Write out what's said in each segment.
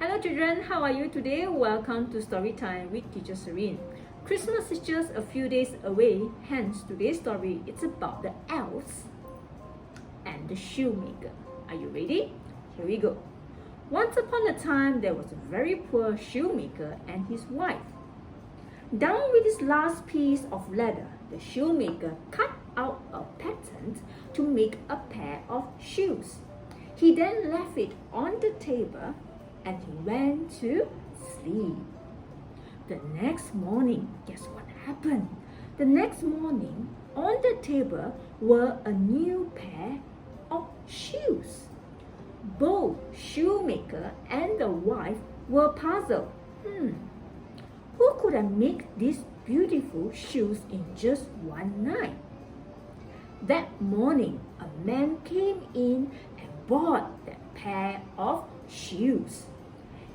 Hello children, how are you today? Welcome to Story Time with Teacher Serene. Christmas is just a few days away, hence today's story is about the elves and the shoemaker. Are you ready? Here we go. Once upon a time, there was a very poor shoemaker and his wife. Down with his last piece of leather, the shoemaker cut out a pattern to make a pair of shoes. He then left it on the table and he went to sleep. The next morning, guess what happened? The next morning, on the table were a new pair of shoes. Both shoemaker and the wife were puzzled. Who could have made these beautiful shoes in just one night? That morning, a man came in and bought that pair of shoes.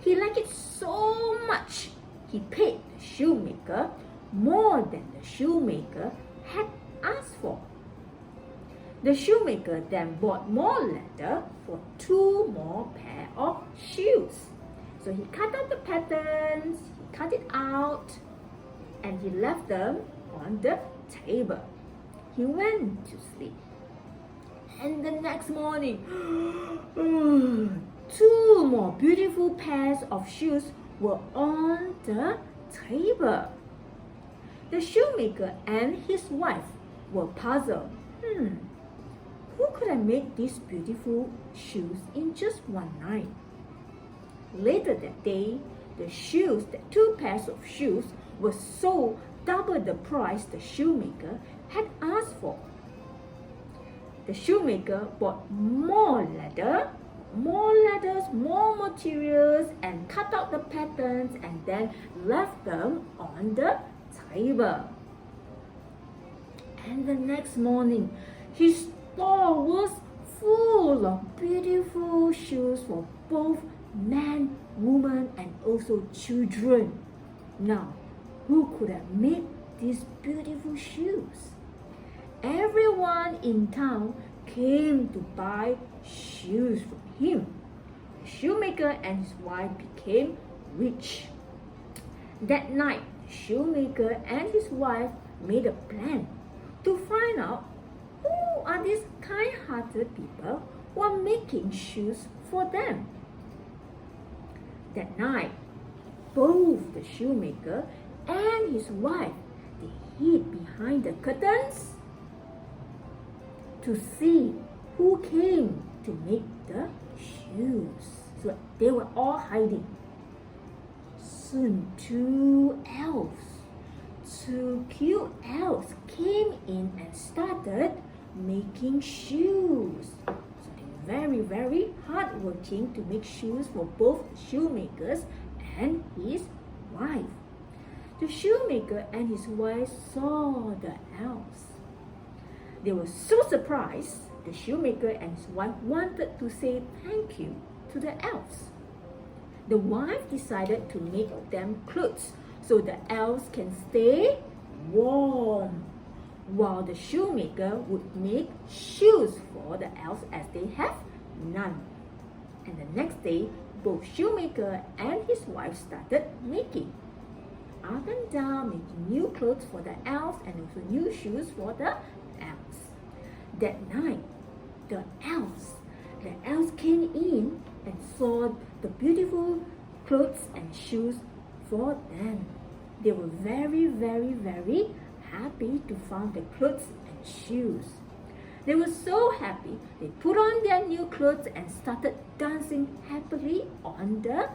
He liked it so much, he paid the shoemaker more than the shoemaker had asked for. The shoemaker then bought more leather for 2 more pair of shoes. So he cut out the patterns, he cut it out, and he left them on the table. He went to sleep. And the next morning, 2 more beautiful pairs of shoes were on the table. The shoemaker and his wife were puzzled. Who could have made these beautiful shoes in just one night? Later that day, the 2 pairs of shoes were sold double the price the shoemaker had asked for. The shoemaker bought more leathers, more materials, and cut out the patterns and then left them on the table. And the next morning, his store was full of beautiful shoes for both man, woman, and also children. Now, who could have made these beautiful shoes? Everyone in town came to buy shoes from him. The shoemaker and his wife became rich. That night, the shoemaker and his wife made a plan to find out who are these kind-hearted people who are making shoes for them. That night, both the shoemaker and his wife, they hid behind the curtains to see who came to make the shoes. So they were all hiding. Soon 2 cute elves came in and started making shoes. So they were very hardworking to make shoes for both the shoemakers and his wife. The shoemaker and his wife saw the elves. They were so surprised, the shoemaker and his wife wanted to say thank you to the elves. The wife decided to make them clothes so the elves can stay warm, while the shoemaker would make shoes for the elves as they have none. And the next day, both shoemaker and his wife started making up and down, making new clothes for the elves and also new shoes for the elves. That night, the elves came in and saw the beautiful clothes and shoes for them. They were very happy to find the clothes and shoes. They were so happy, they put on their new clothes and started dancing happily on the